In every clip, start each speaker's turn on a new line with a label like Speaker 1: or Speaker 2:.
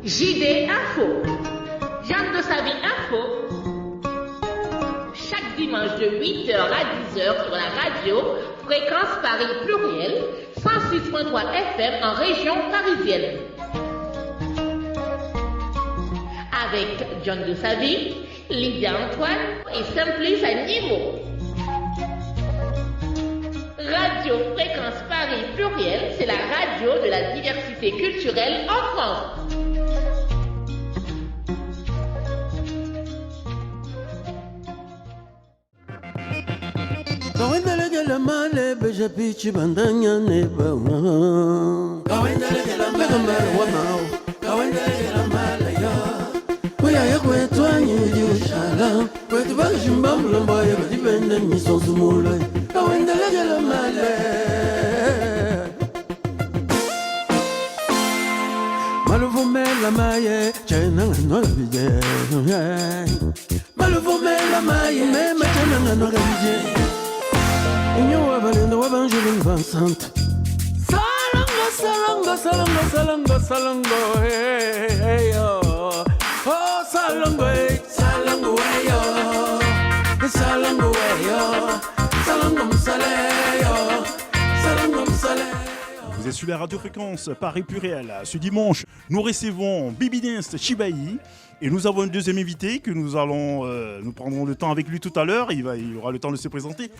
Speaker 1: JD Info. Jeanne de sa vie Info. Chaque dimanche de 8h à 10h sur la radio, fréquence Paris pluriel, 106.3 FM en région parisienne. Avec John de sa vie, Lydia Antoine et Simplice à Niveau. Radio Fréquence Paris pluriel, c'est la radio de la diversité culturelle en France.
Speaker 2: Vous êtes sur la radio fréquence Paris pluriel. Ce dimanche, nous recevons Bibi Dance Chibayi et nous avons un deuxième invité que nous prendrons le temps avec lui tout à l'heure. Il aura le temps de se présenter.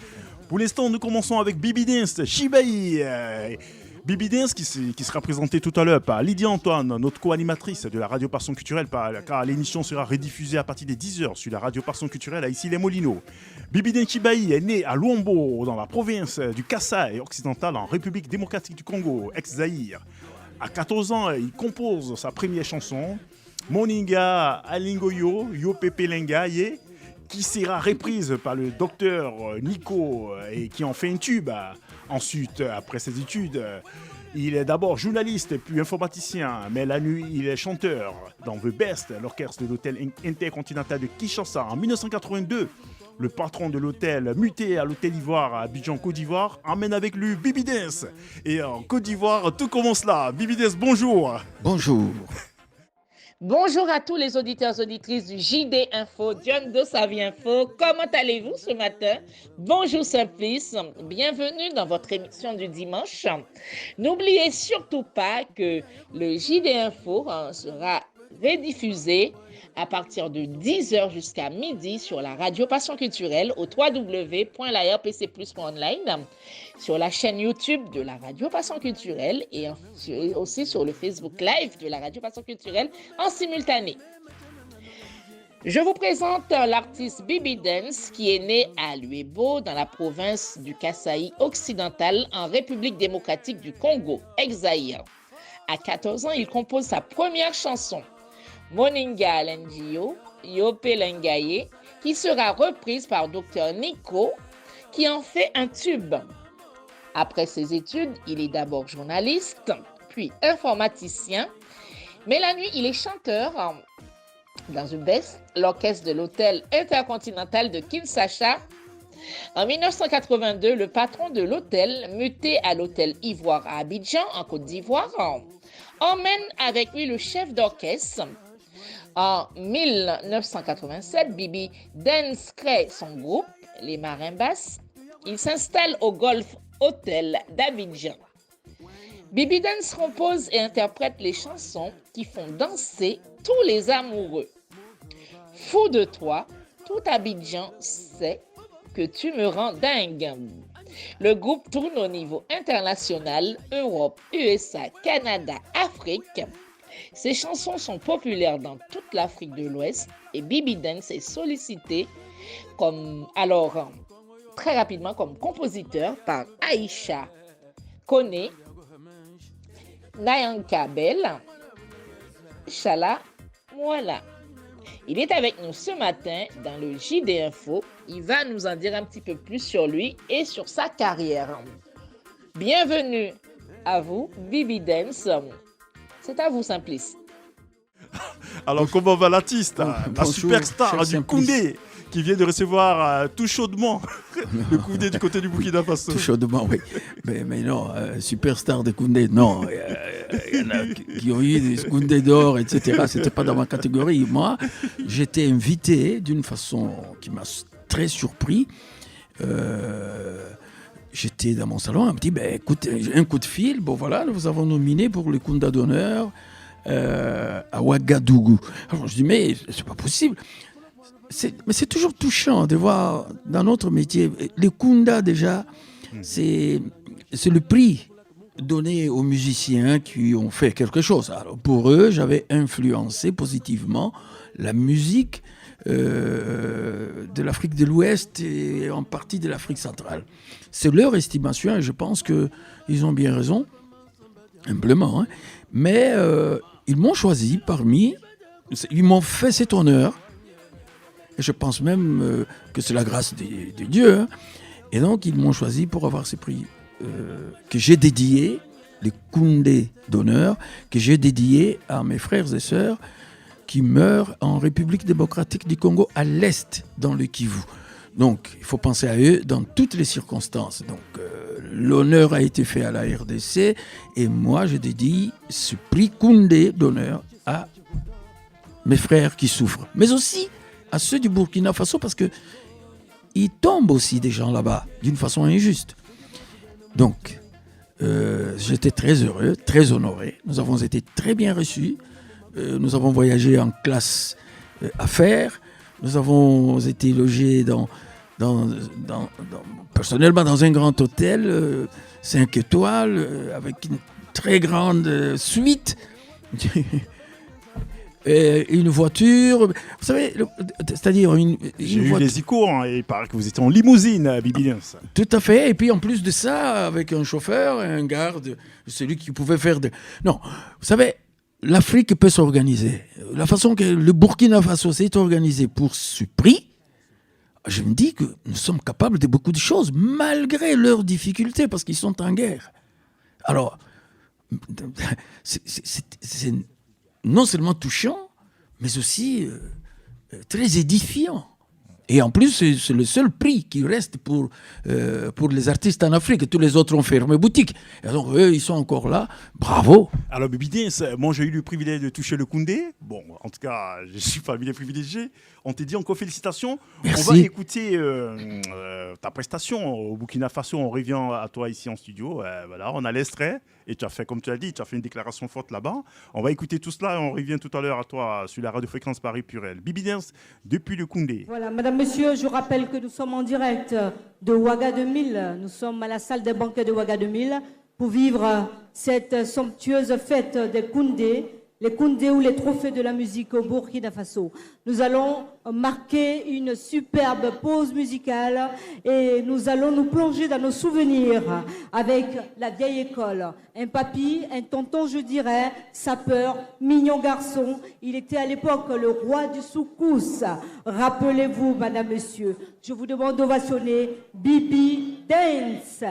Speaker 2: Pour l'instant, nous commençons avec Bibi Dance Chibayi. Bibi Dance qui sera présentée tout à l'heure par Lydia Antoine, notre co-animatrice de la radio Passion Culturelle, car l'émission sera rediffusée à partir des 10h sur la radio Passion Culturelle à Issy-les-Moulineaux. Bibi Dance Chibayi est né à Luambo, dans la province du Kasaï occidental, en République démocratique du Congo, ex-Zaïre. À 14 ans, il compose sa première chanson, Moninga Alingoyo Yopepe Lengaye, qui sera reprise par le docteur Nico et qui en fait un tube. Ensuite, après ses études, il est d'abord journaliste puis informaticien, mais la nuit, il est chanteur dans The Best, l'orchestre de l'hôtel intercontinental de Kinshasa. En 1982, le patron de l'hôtel, muté à l'hôtel Ivoire à Abidjan, Côte d'Ivoire, emmène avec lui Bibi Dance. Et en Côte d'Ivoire, tout commence là. Bibi Dance, bonjour.
Speaker 3: Bonjour.
Speaker 1: Bonjour à tous les auditeurs et auditrices du JD Info, John de sa vie Info. Comment allez-vous ce matin? Bonjour Simplice, bienvenue dans votre émission du dimanche. N'oubliez surtout pas que le JD Info sera rediffusé à partir de 10h jusqu'à midi sur la radio Passion Culturelle au www.larpcplus.online, sur la chaîne YouTube de la radio Passion Culturelle et aussi sur le Facebook Live de la radio Passion Culturelle en simultané. Je vous présente l'artiste Bibi Dance qui est né à Luebo dans la province du Kasaï occidental en République démocratique du Congo, ex-Zaïre. À 14 ans, il compose sa première chanson, Moninga Alingoyo Yope Lengaye, qui sera reprise par Dr Nico, qui en fait un tube. Après ses études, il est d'abord journaliste, puis informaticien, mais la nuit, il est chanteur dans The Best, l'orchestre de l'hôtel intercontinental de Kinshasa. En 1982, le patron de l'hôtel, muté à l'hôtel Ivoire à Abidjan, en Côte d'Ivoire, emmène avec lui le chef d'orchestre. En 1987, Bibi Dance crée son groupe, les Marimbas. Il s'installe au Golf Hotel d'Abidjan. Bibi Dance compose et interprète les chansons qui font danser tous les amoureux. Fou de toi, tout Abidjan sait que tu me rends dingue. Le groupe tourne au niveau international, Europe, USA, Canada, Afrique. Ses chansons sont populaires dans toute l'Afrique de l'Ouest et Bibi Dance est sollicité très rapidement comme compositeur par Aïcha Kone, Nayanka Bell, Chala Mwala. Il est avec nous ce matin dans le JD Info. Il va nous en dire un petit peu plus sur lui et sur sa carrière. Bienvenue à vous, Bibi Dance. C'est à vous, Simplice.
Speaker 2: Alors, comment va l'artiste, la
Speaker 3: Bonjour,
Speaker 2: superstar du Koundé, qui vient de recevoir tout chaudement le Koundé du côté du Burkina Faso?
Speaker 3: Tout chaudement, oui. Mais non, superstar de Koundé, non. il y en a qui ont eu des Koundé d'or, etc. C'était pas dans ma catégorie. Moi, j'étais invité d'une façon qui m'a très surpris. J'étais dans mon salon, elle me dit, écoute, j'ai un coup de fil, bon voilà, nous vous avons nominé pour le Kounda d'honneur à Ouagadougou. Alors je dis, mais c'est pas possible. Mais c'est toujours touchant de voir dans notre métier, les Kounda déjà, c'est le prix donné aux musiciens qui ont fait quelque chose. Alors pour eux, j'avais influencé positivement la musique de l'Afrique de l'Ouest et en partie de l'Afrique centrale. C'est leur estimation et je pense qu'ils ont bien raison, humblement. Hein. Mais ils m'ont choisi ils m'ont fait cet honneur. Et je pense même que c'est la grâce de Dieu. Hein. Et donc, ils m'ont choisi pour avoir ces prix que j'ai dédiés, les Koundé d'honneur, que j'ai dédiés à mes frères et sœurs qui meurent en République démocratique du Congo, à l'est, dans le Kivu. Donc, il faut penser à eux dans toutes les circonstances. Donc, l'honneur a été fait à la RDC et moi, je dédie ce prix Koundé d'honneur à mes frères qui souffrent, mais aussi à ceux du Burkina Faso parce que il tombe aussi des gens là-bas d'une façon injuste. Donc, j'étais très heureux, très honoré. Nous avons été très bien reçus. Nous avons voyagé en classe affaires. Nous avons été logés personnellement dans un grand hôtel, 5 étoiles, avec une très grande suite. Une voiture, vous savez, c'est-à-dire
Speaker 2: J'ai eu les échos, hein, et il paraît que vous étiez en limousine à Bibidens.
Speaker 3: Tout à fait, et puis en plus de ça, avec un chauffeur, un garde, celui qui pouvait faire de... Non, vous savez, l'Afrique peut s'organiser. La façon que le Burkina Faso s'est organisé pour ce prix, je me dis que nous sommes capables de beaucoup de choses, malgré leurs difficultés, parce qu'ils sont en guerre. Alors, c'est non seulement touchant, mais aussi très édifiant. Et en plus, c'est le seul prix qui reste pour les artistes en Afrique. Tous les autres ont fermé boutique. Et donc, eux, ils sont encore là. Bravo.
Speaker 2: Alors, Bibidens, moi, j'ai eu le privilège de toucher le Koundé. Bon, en tout cas, je suis famille privilégié. On te dit encore félicitations.
Speaker 3: Merci.
Speaker 2: On va écouter ta prestation au Burkina Faso. On revient à toi ici en studio. Voilà, on a l'extrait. Et tu as fait, comme tu as dit, tu as fait une déclaration forte là-bas. On va écouter tout cela et on revient tout à l'heure à toi sur la radiofréquence Paris Purel. Bibidens, depuis le Koundé.
Speaker 4: Voilà, madame, monsieur, je rappelle que nous sommes en direct de Ouaga 2000. Nous sommes à la salle des banquets de Ouaga 2000 pour vivre cette somptueuse fête des Koundé, les Koundé ou les trophées de la musique au Burkina Faso. Nous allons marquer une superbe pause musicale et nous allons nous plonger dans nos souvenirs avec la vieille école. Un papy, un tonton, je dirais, sapeur, mignon garçon. Il était à l'époque le roi du soukous. Rappelez-vous, madame, monsieur, je vous demande d'ovationner Bibi Dance.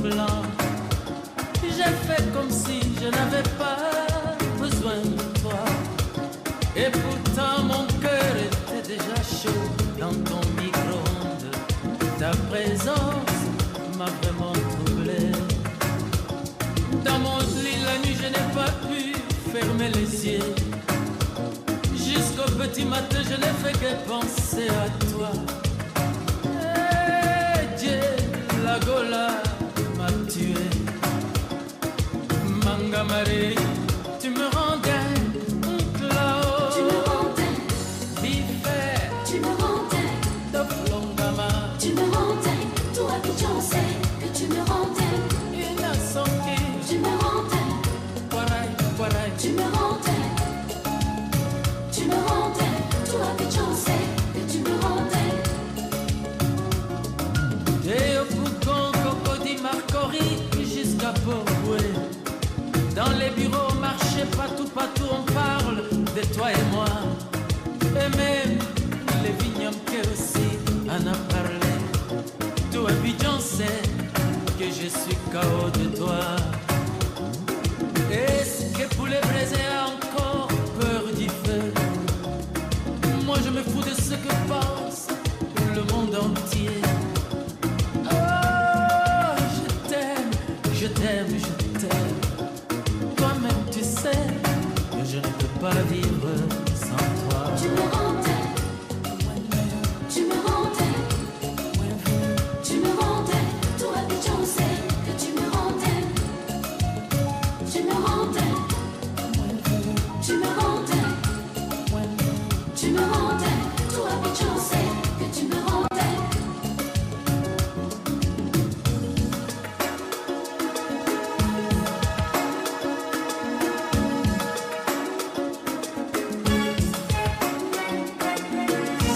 Speaker 5: semblant. J'ai fait comme si je n'avais pas besoin de toi. Et pourtant mon cœur était déjà chaud dans ton micro-ondes. Ta présence m'a vraiment troublé. Dans mon lit la nuit je n'ai pas pu fermer les yeux. Jusqu'au petit matin je n'ai fait que penser à toi. Et Dieu, la Gola m'a tué. Mangamari, tu me rendais là-haut.
Speaker 6: Tu me rendais,
Speaker 5: Bifet,
Speaker 6: tu me rendais,
Speaker 5: Doflongama,
Speaker 6: tu me rendais. Toi que j'en sais que tu me rendais,
Speaker 5: Inasonki,
Speaker 6: tu me rendais,
Speaker 5: Kwarai, Kwarai,
Speaker 6: tu me rendais, tu me rendais. Toi que j'en sais que tu me rendais.
Speaker 5: et au Foucan, Cocody, Marcory, jusqu'à Port-Boué. Dans les bureaux, marché, partout, on parle de toi et moi. Et même les vignobles aussi en a parlé. Tout Abidjan sait que je suis KO de toi. Est-ce que pour les braiser a encore peur du feu? Moi je me fous de ce que pense le monde entier. Oh, je t'aime, je t'aime, je t'aime. Toi-même tu sais que je ne peux pas vivre sans toi.
Speaker 6: Tu me rendais, tu me rendais, tu me rendais. Toi que j'en sais que tu me rendais, tu me rendais, tu me rendais, tu me rendais. Toi que j'en sais que tu me rendais.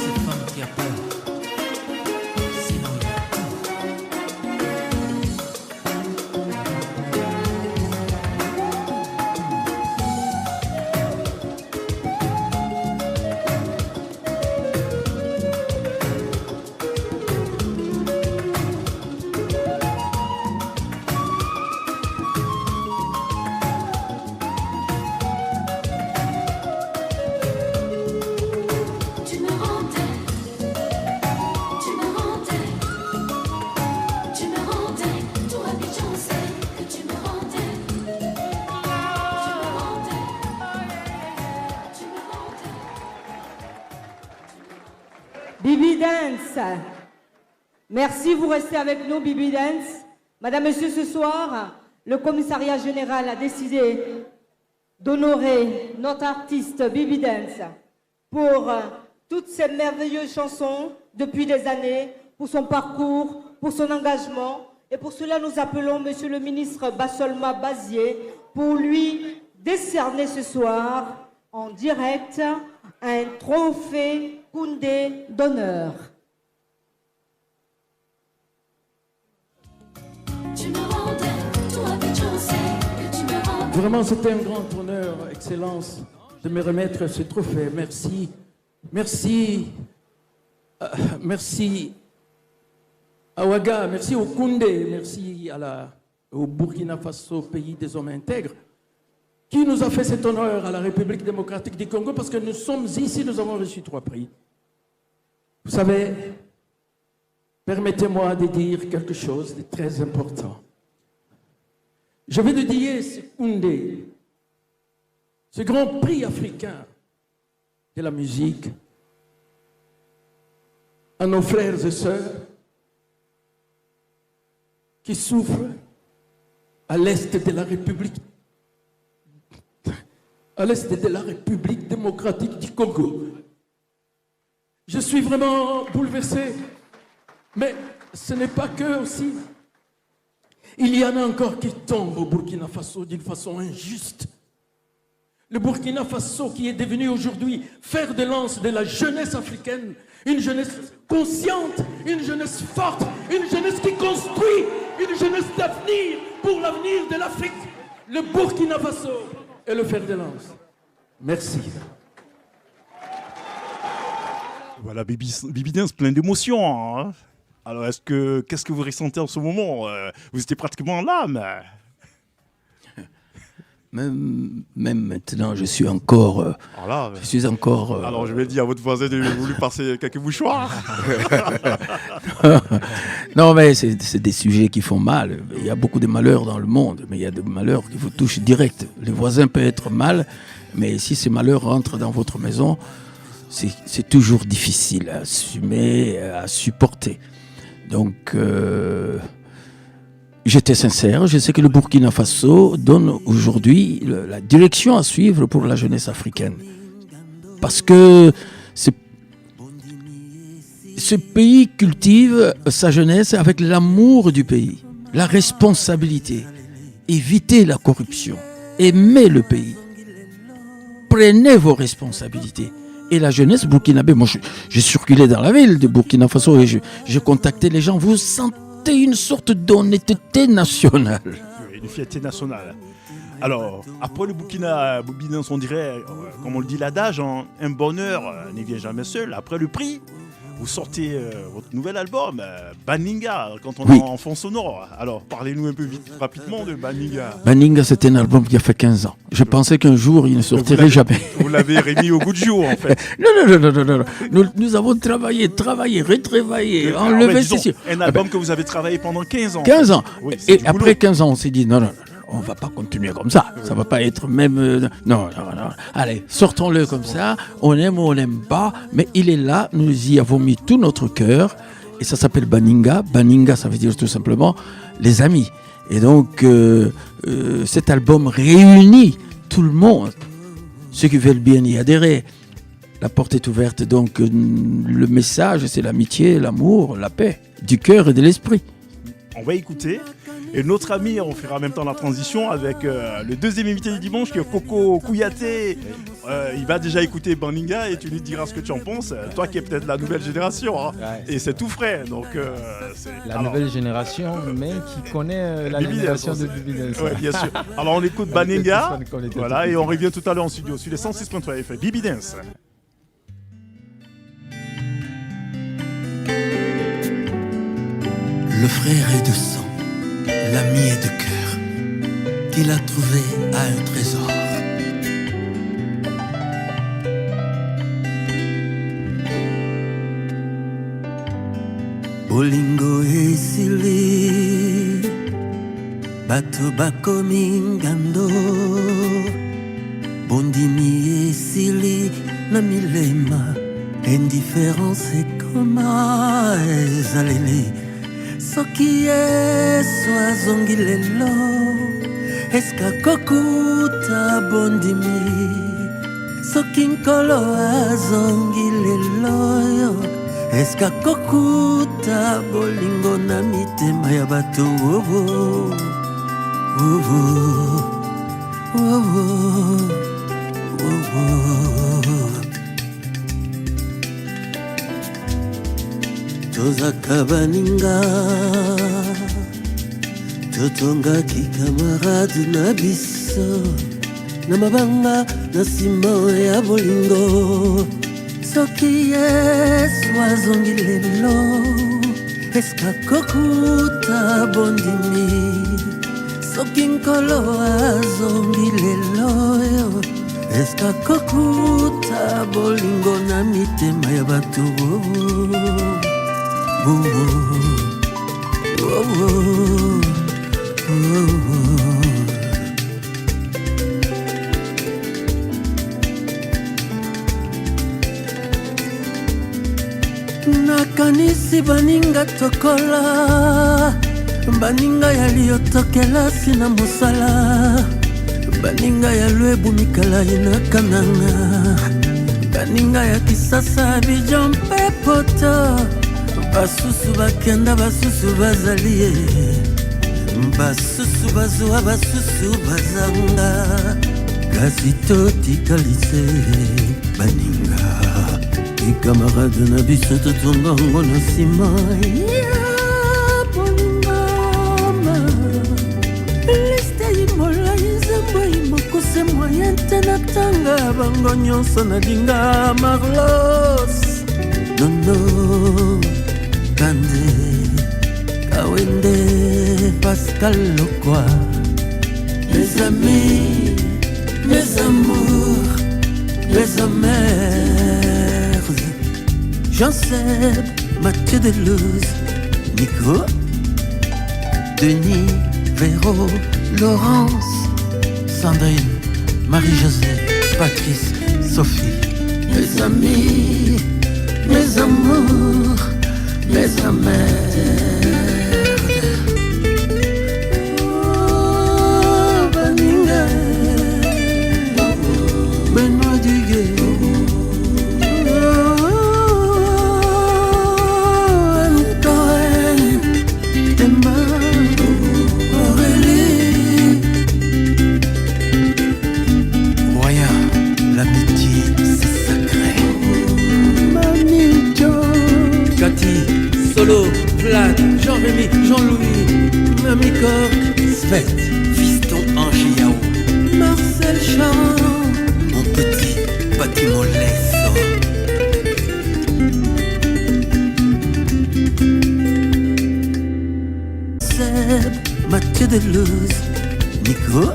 Speaker 5: Cette femme qui a peur, sinon il a tout.
Speaker 6: Tu me rendais, tu me rendais, tu me rendais. Toi que j'en sais que tu me rendais, tu me rendais, tu me rendais.
Speaker 4: Bibi Dance. Merci, vous restez avec nous, Bibi Dance. Madame, Monsieur, ce soir, le commissariat général a décidé d'honorer notre artiste Bibi Dance pour toutes ces merveilleuses chansons depuis des années, pour son parcours, pour son engagement. Et pour cela, nous appelons Monsieur le ministre Bassolma Bazier pour lui décerner ce soir, en direct, un trophée Koundé d'honneur.
Speaker 6: Tu me rendais, toi que j'en sais que tu me rendais.
Speaker 3: Vraiment, c'était un grand honneur, Excellence, de me remettre ce trophée. Merci. Merci. Merci à Ouaga, merci au Koundé, merci au Burkina Faso, pays des hommes intègres, qui nous a fait cet honneur à la République démocratique du Congo, parce que nous sommes ici, nous avons reçu 3 prix. Vous savez, permettez-moi de dire quelque chose de très important. Je vais dédier ce Koundé, ce grand prix africain de la musique, à nos frères et sœurs qui souffrent à l'est de la République, démocratique du Congo. Je suis vraiment bouleversé, mais ce n'est pas que aussi. Il y en a encore qui tombent au Burkina Faso d'une façon injuste. Le Burkina Faso qui est devenu aujourd'hui fer de lance de la jeunesse africaine, une jeunesse consciente, une jeunesse forte, une jeunesse qui construit, une jeunesse d'avenir pour l'avenir de l'Afrique. Le Burkina Faso est le fer de lance. Merci.
Speaker 2: Voilà, Bibi Dance, plein d'émotions. Hein. Alors, qu'est-ce que vous ressentez en ce moment? Vous étiez pratiquement en larmes.
Speaker 3: Même maintenant, je suis encore.
Speaker 2: Alors, je vais dire à votre voisin de vouloir passer quelques mouchoirs.
Speaker 3: Non, mais c'est des sujets qui font mal. Il y a beaucoup de malheurs dans le monde, mais il y a des malheurs qui vous touchent direct. Les voisins peuvent être mal, mais si ces malheurs rentrent dans votre maison, c'est toujours difficile à assumer, à supporter. Donc, j'étais sincère. Je sais que le Burkina Faso donne aujourd'hui la direction à suivre pour la jeunesse africaine. Parce que ce pays cultive sa jeunesse avec l'amour du pays, la responsabilité, éviter la corruption, aimer le pays. Prenez vos responsabilités. Et la jeunesse burkinabé, moi j'ai circulé dans la ville de Burkina Faso et je contactais les gens. Vous sentez une sorte d'honnêteté nationale.
Speaker 2: Une fierté nationale. Alors, après le Burkina, on dirait, comme on le dit l'adage, un bonheur ne vient jamais seul. Après le prix, vous sortez votre nouvel album, Baninga, quand on est en fond sonore. Alors, parlez-nous un peu rapidement de Baninga.
Speaker 3: Baninga, c'était un album qui a fait 15 ans. Je pensais qu'un jour, il ne sortirait jamais.
Speaker 2: Vous l'avez remis au goût du jour, en fait.
Speaker 3: Non. Nous avons travaillé, retravaillé, enlevé ceci.
Speaker 2: Un album que vous avez travaillé pendant 15 ans.
Speaker 3: 15 ans.
Speaker 2: Oui,
Speaker 3: et après 15 ans, on s'est dit, non. On va pas continuer comme ça. Ça va pas être même. Non. Allez, sortons-le comme ça. On aime ou on n'aime pas. Mais il est là. Nous y avons mis tout notre cœur. Et ça s'appelle Baninga. Baninga, ça veut dire tout simplement les amis. Et donc, cet album réunit tout le monde. Ceux qui veulent bien y adhérer. La porte est ouverte. Donc, le message, c'est l'amitié, l'amour, la paix, du cœur et de l'esprit.
Speaker 2: On va écouter. Et notre ami, on fera en même temps la transition avec le deuxième invité du dimanche qui est Coco Kouyaté. Il va déjà écouter Baninga et tu lui diras ce que tu en penses. Toi qui es peut-être la nouvelle génération. Hein. Ouais. Et c'est tout frais. Donc,
Speaker 7: nouvelle génération, mais qui connaît la génération de Bibi Dance.
Speaker 2: Oui, bien sûr. Alors on écoute Baninga. Voilà, et on revient tout à l'heure en studio sur les 106.3 FM. Bibi Dance.
Speaker 8: Le frère est de sang, l'ami est de cœur, qu'il a trouvé à un trésor. Bolingo esili, bato bakomi ngando, bondimi esili na milema, indifférence ekoma ezaleli. Soki Yesu azongi lelo, eska kokuta bondimi. Soki nkolo azongi lelo yo, eska kokuta bolingo na mitema ya bato. Tozaka baninga, totonga ki camarade na biso, na mabanga na sima ya bolingo. Soki Yesu azongi lelo, eska kokuta bondimi. Soki nkolo azongi lelo, eska kokuta bolingo na mitema ya bato. Nakanisi baninga tokola, baninga ya liotokela sina mosala, baninga ya lwebu mikala ina kananga, baninga ya kisasa Abidjan mpe poto. Basusu bakenda basusu bazalie, basusu bazwa basusu bazanga, kasi totikalise baninga. Ki camarade na biso totonga ngo na nsima ya bolingama. Liste imolai nzembo imokose moyen te na tanga bango nyonso nalinga Marlos. Nono Kande, Kawende, Pascal Lokwa. Mes amis, mes amours, mes amers. Jean-Seb, Mathieu Delouse, Nico, Denis, Véro, Laurence, Sandrine, Marie-Josée, Patrice, Sophie. Mes amis, mes amours, mes amers. Oh, Baninga, Benoît Duguay. Oh, Antoine, Emma, Aurélie. Roya, l'amitié, c'est sacré. Mami Joe, Cathy, Solo, Vlad, Jean-Rémy, Jean-Louis, Mami Cork, Svet, Fiston Ange Yao, Marcel Charon, mon petit bâtiment Lesso. Seb, Mathieu Delouse, Nico,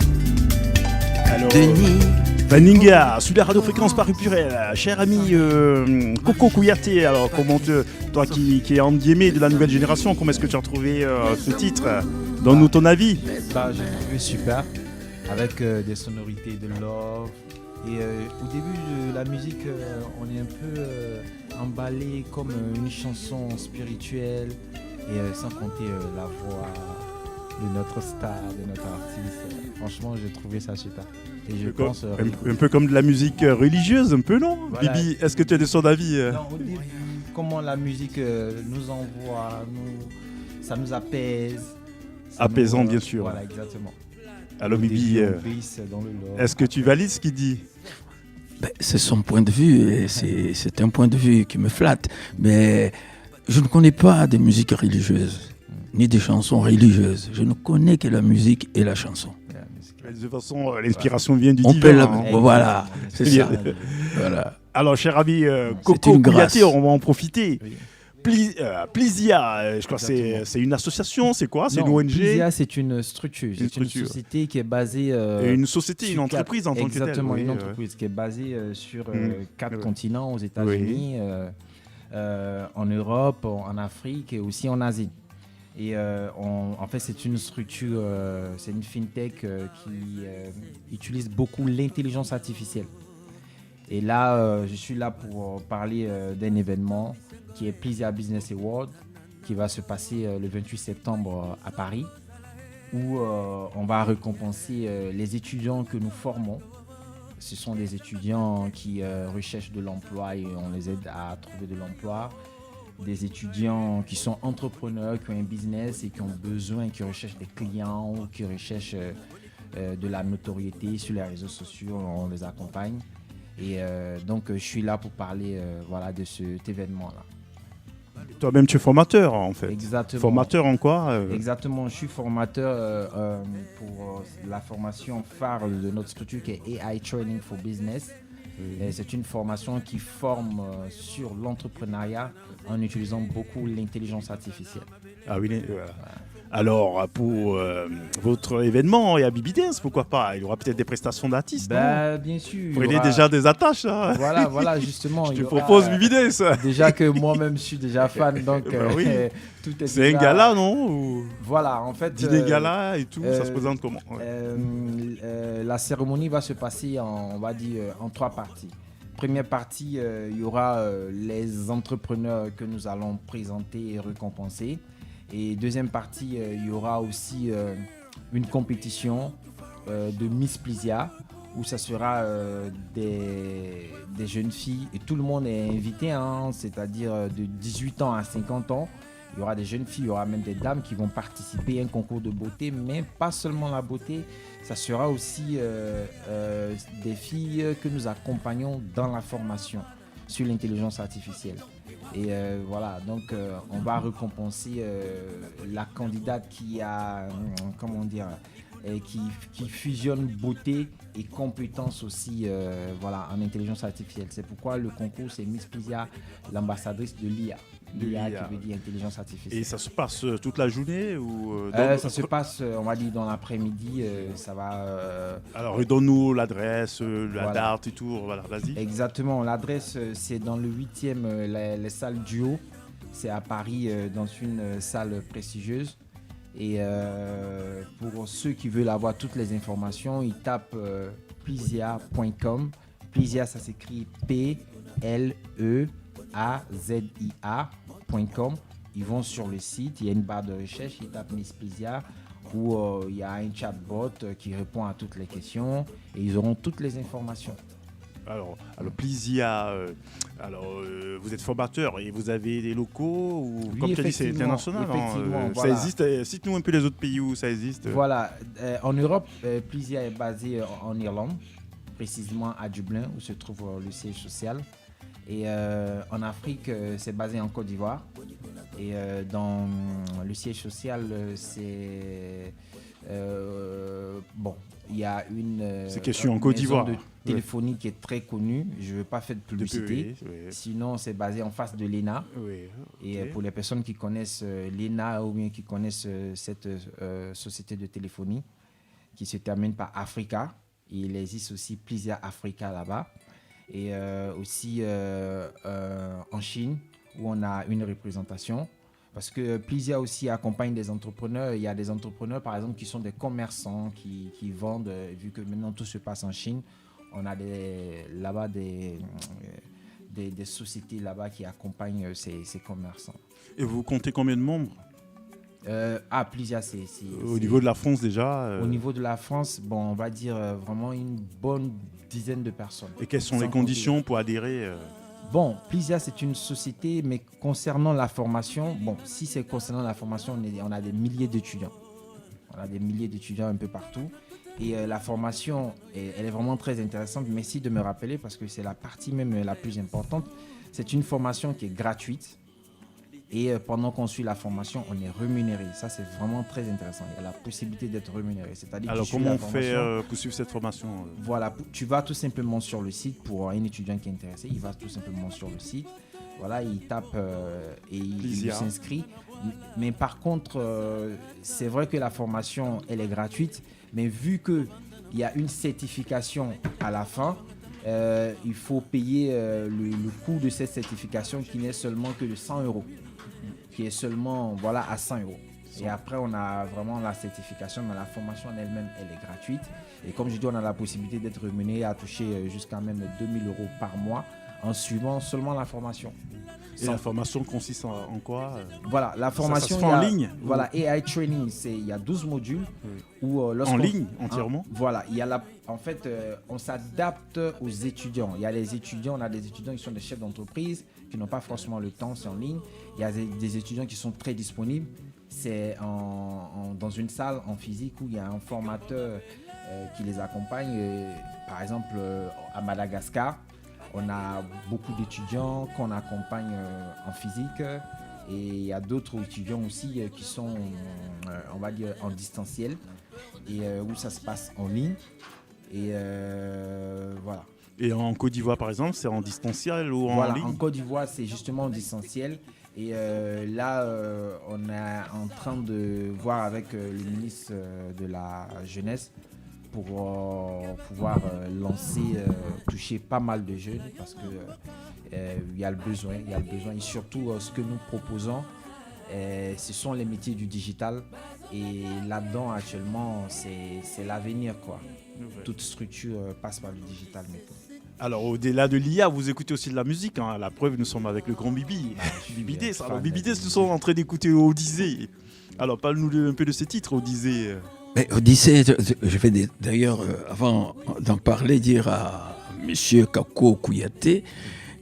Speaker 2: Alors,
Speaker 8: Denis.
Speaker 2: Baninga, sur la radio-fréquence Paris Pluriel, cher ami Coco Kouyaté, alors toi qui es endiémé de la nouvelle génération, comment est-ce que tu as trouvé ce titre? Donne-nous ton avis.
Speaker 7: Bah, j'ai trouvé super, avec des sonorités de love. Et au début de la musique, on est un peu emballé comme une chanson spirituelle, et sans compter la voix de notre star, de notre artiste. Franchement, j'ai trouvé ça super. Et je pense
Speaker 2: Un peu comme de la musique religieuse, un peu, non?
Speaker 7: Voilà.
Speaker 2: Bibi, est-ce que tu as de son avis?
Speaker 7: non, au début, comment la musique nous envoie, ça nous apaise. Ça
Speaker 2: Apaisant,
Speaker 7: nous,
Speaker 2: bien sûr.
Speaker 7: Voilà, exactement.
Speaker 2: Alors,
Speaker 7: Au
Speaker 2: Bibi,
Speaker 7: début, on glisse dans le love.
Speaker 2: est-ce que tu valides ce qu'il dit?
Speaker 3: Ben, c'est son point de vue et c'est un point de vue qui me flatte. Mais je ne connais pas de musique religieuse, ni des chansons religieuses. Je ne connais que la musique et la chanson.
Speaker 2: De toute façon, l'inspiration vient du
Speaker 3: On peut
Speaker 2: divin.
Speaker 3: la...
Speaker 2: hein.
Speaker 3: Voilà, c'est ça.
Speaker 2: Bien.
Speaker 3: Voilà.
Speaker 2: Alors, cher ami
Speaker 3: C'est
Speaker 2: Coco
Speaker 3: une grâce.
Speaker 2: Kouyaté, on va en profiter.
Speaker 7: Oui.
Speaker 2: Plisia, je crois que
Speaker 7: Exactement.
Speaker 2: c'est une association, c'est quoi? C'est une
Speaker 7: Non,
Speaker 2: ONG?
Speaker 7: Plisia, c'est une structure. C'est une
Speaker 2: structure.
Speaker 7: société qui est basée.
Speaker 2: Et une société,
Speaker 7: sur
Speaker 2: une entreprise
Speaker 7: quatre-
Speaker 2: en tant que telle.
Speaker 7: Exactement,
Speaker 2: oui,
Speaker 7: une
Speaker 2: ouais.
Speaker 7: entreprise qui est basée sur 4
Speaker 2: Ouais.
Speaker 7: continents, aux États-Unis, en Europe, en Afrique et aussi en Asie. Et en fait, c'est une structure, c'est une fintech qui utilise beaucoup l'intelligence artificielle. Et là, je suis là pour parler d'un événement qui est Plisia Business Award, qui va se passer le 28 septembre à Paris, où on va récompenser les étudiants que nous formons. Ce sont des étudiants qui recherchent de l'emploi et on les aide à trouver de l'emploi. Des étudiants qui sont entrepreneurs, qui ont un business et qui ont besoin, qui recherchent des clients ou qui recherchent de la notoriété sur les réseaux sociaux. On les accompagne. Et donc, je suis là pour parler voilà, de cet événement-là.
Speaker 2: Toi-même, tu es formateur, en fait.
Speaker 7: Exactement.
Speaker 2: Formateur en quoi?
Speaker 7: Exactement, je suis formateur pour la formation phare de notre structure qui est AI Training for Business. Et c'est une formation qui forme sur l'entrepreneuriat en utilisant beaucoup l'intelligence artificielle.
Speaker 2: Ah oui, alors, pour votre événement, il y a Bibi Dance, pourquoi pas? Il y aura peut-être des prestations d'artistes, non?
Speaker 7: Bah, bien sûr. il y
Speaker 2: Prenez
Speaker 7: aura-
Speaker 2: déjà des attaches, hein.
Speaker 7: Voilà, justement.
Speaker 2: Je
Speaker 7: il
Speaker 2: te
Speaker 7: y aura-
Speaker 2: propose Bibi Dance.
Speaker 7: Déjà que moi-même, je suis déjà fan, donc
Speaker 2: Bah oui.
Speaker 7: tout est
Speaker 2: C'est un
Speaker 7: déjà-
Speaker 2: gala, non? Ou
Speaker 7: Voilà, en fait.
Speaker 2: dîner gala et tout, ça se présente comment? Ouais.
Speaker 7: La cérémonie va se passer on va dire, en 3 parties. Première partie, il y aura les entrepreneurs que nous allons présenter et récompenser. Et deuxième partie, il y aura aussi une compétition de Miss Plisia où ça sera des jeunes filles et tout le monde est invité, hein, c'est-à-dire de 18 ans à 50 ans. Il y aura des jeunes filles, il y aura même des dames qui vont participer à un concours de beauté, mais pas seulement la beauté, ça sera aussi des filles que nous accompagnons dans la formation sur l'intelligence artificielle. Et voilà, donc on va récompenser la candidate qui a, comment dire, et qui fusionne beauté et compétences aussi voilà, en intelligence artificielle. C'est pourquoi le concours, c'est Miss Plisia, l'ambassadrice de l'IA. L'IA qui veut dire intelligence artificielle.
Speaker 2: Et ça se passe toute la journée ou
Speaker 7: ça se passe, on va dire, dans l'après-midi. Ça va.
Speaker 2: Alors, donne-nous l'adresse, la
Speaker 7: Voilà.
Speaker 2: date et tout. Voilà, vas-y.
Speaker 7: Exactement. L'adresse, c'est dans le 8e, les salles Duo. C'est à Paris, dans une salle prestigieuse. Et pour ceux qui veulent avoir toutes les informations, ils tapent plisia.com. Plisia, ça s'écrit Pleazia.com. Ils vont sur le site, il y a une barre de recherche, ils tapent Miss Plisia, où il y a un chatbot qui répond à toutes les questions et ils auront toutes les informations.
Speaker 2: Alors Plisia, vous êtes formateur et vous avez des locaux ou
Speaker 7: Oui,
Speaker 2: comme tu as dit, c'est
Speaker 7: effectivement,
Speaker 2: international.
Speaker 7: effectivement,
Speaker 2: Ça
Speaker 7: voilà.
Speaker 2: existe. Cite-nous un peu les autres pays où ça existe.
Speaker 7: Voilà, en Europe, Plisia est basé en Irlande, précisément à Dublin, où se trouve le siège social. Et en Afrique, c'est basé en Côte d'Ivoire. Et dans le siège social, c'est... bon, il y a une...
Speaker 2: C'est question en Côte d'Ivoire.
Speaker 7: De téléphonie qui est très connue. Je ne veux pas faire de publicité.
Speaker 2: Oui.
Speaker 7: Sinon, c'est basé en face de l'ENA.
Speaker 2: Oui,
Speaker 7: Et
Speaker 2: ok.
Speaker 7: pour les personnes qui connaissent l'ENA ou bien qui connaissent cette société de téléphonie qui se termine par Africa, il existe aussi Plisia Africa là-bas. Et aussi en Chine, où on a une représentation. Parce que Plisia aussi accompagne des entrepreneurs. Il y a des entrepreneurs, par exemple, qui sont des commerçants, qui vendent, vu que maintenant tout se passe en Chine. On a là-bas des sociétés là-bas qui accompagnent ces commerçants.
Speaker 2: Et vous comptez combien de membres
Speaker 7: Plisia, c'est...
Speaker 2: Au niveau de la France déjà
Speaker 7: Au niveau de la France, bon, on va dire vraiment une bonne dizaine de personnes.
Speaker 2: Et quelles sont
Speaker 7: Sans
Speaker 2: les conditions pour adhérer
Speaker 7: Bon, Plisia, c'est une société, mais concernant la formation, bon, si c'est concernant la formation, on a des milliers d'étudiants. On a des milliers d'étudiants un peu partout. Et la formation, elle est vraiment très intéressante. Merci de me rappeler parce que c'est la partie même la plus importante. C'est une formation qui est gratuite. Et pendant qu'on suit la formation, on est rémunéré. Ça, c'est vraiment très intéressant. Il y a la possibilité d'être rémunéré. C'est-à-dire
Speaker 2: Alors
Speaker 7: que tu suis
Speaker 2: comment
Speaker 7: la
Speaker 2: on fait
Speaker 7: formation.
Speaker 2: pour suivre cette formation
Speaker 7: Voilà, tu vas tout simplement sur le site pour un étudiant qui est intéressé. Il va tout simplement sur le site. Voilà, il tape et il
Speaker 2: Plisia.
Speaker 7: s'inscrit. Mais par contre, c'est vrai que la formation, elle est gratuite. Mais vu qu'il y a une certification à la fin, il faut payer le coût de cette certification qui n'est seulement que de 100 €. Qui est seulement voilà, à 100 €. Et après, on a vraiment la certification, mais la formation en elle-même, elle est gratuite. Et comme je dis, on a la possibilité d'être rémunéré à toucher jusqu'à même 2 000 € par mois en suivant seulement la formation.
Speaker 2: Et la formation consiste en quoi
Speaker 7: Voilà, la formation...
Speaker 2: se fait en ligne
Speaker 7: Voilà, AI Training, il y a 12 modules. Où,
Speaker 2: En ligne, entièrement
Speaker 7: Voilà, il y a en fait, on s'adapte aux étudiants. Il y a les étudiants, on a des étudiants qui sont des chefs d'entreprise, qui n'ont pas forcément le temps, c'est en ligne. Il y a des étudiants qui sont très disponibles. C'est dans une salle en physique où il y a un formateur qui les accompagne. Par exemple, à Madagascar, on a beaucoup d'étudiants qu'on accompagne en physique. Et il y a d'autres étudiants aussi qui sont, on va dire, en distanciel et où ça se passe en ligne. Et voilà.
Speaker 2: Et en Côte d'Ivoire, par exemple, c'est en distanciel ou
Speaker 7: Voilà,
Speaker 2: en ligne
Speaker 7: en Côte d'Ivoire, c'est justement en distanciel. Et là, on est en train de voir avec le ministre de la Jeunesse pour pouvoir toucher pas mal de jeunes parce que il y a le besoin. Et surtout, ce que nous proposons, ce sont les métiers du digital. Et là-dedans, actuellement, c'est l'avenir, quoi. Toute structure passe par le digital maintenant.
Speaker 2: Alors, au-delà de l'IA, vous écoutez aussi de la musique. Hein. La preuve, nous sommes avec le grand Bibi. Bibi Days. Alors, Bibi Days, nous sommes en train d'écouter Odyssée. Alors, parle-nous un peu de ces titres, Odyssée.
Speaker 3: Mais Odyssée, je vais d'ailleurs, avant d'en parler, dire à M. Kako Kouyaté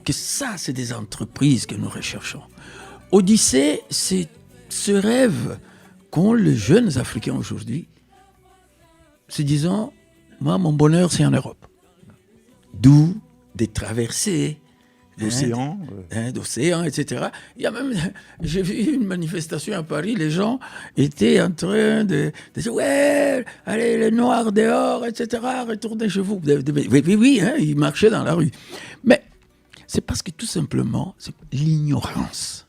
Speaker 3: que ça, c'est des entreprises que nous recherchons. Odyssée, c'est ce rêve qu'ont les jeunes Africains aujourd'hui, se disant, moi, mon bonheur, c'est en Europe. D'où des traversées
Speaker 2: D'océan.
Speaker 3: D'océan, etc. Il y a même, j'ai vu une manifestation à Paris, les gens étaient en train de dire ouais, allez les noirs dehors, etc. Retournez chez vous. Oui, hein, ils marchaient dans la rue. Mais c'est parce que tout simplement, c'est l'ignorance.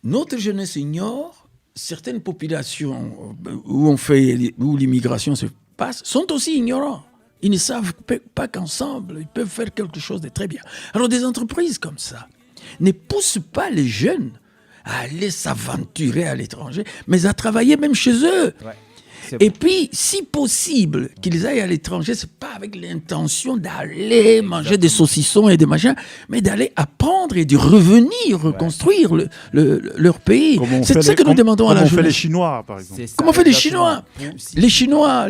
Speaker 3: Notre jeunesse ignore, certaines populations où l'immigration se passe sont aussi ignorants. Ils ne savent pas qu'ensemble, ils peuvent faire quelque chose de très bien. Alors des entreprises comme ça ne poussent pas les jeunes à aller s'aventurer à l'étranger, mais à travailler même chez eux.
Speaker 7: Ouais.
Speaker 3: Et puis, si possible, qu'ils aillent à l'étranger, c'est pas avec l'intention d'aller manger des saucissons et des machins, mais d'aller apprendre et de revenir reconstruire leur pays. C'est ça que nous demandons à la jeunesse.
Speaker 2: Comment on fait les Chinois, par exemple.
Speaker 3: Comment fait les Chinois? Les Chinois,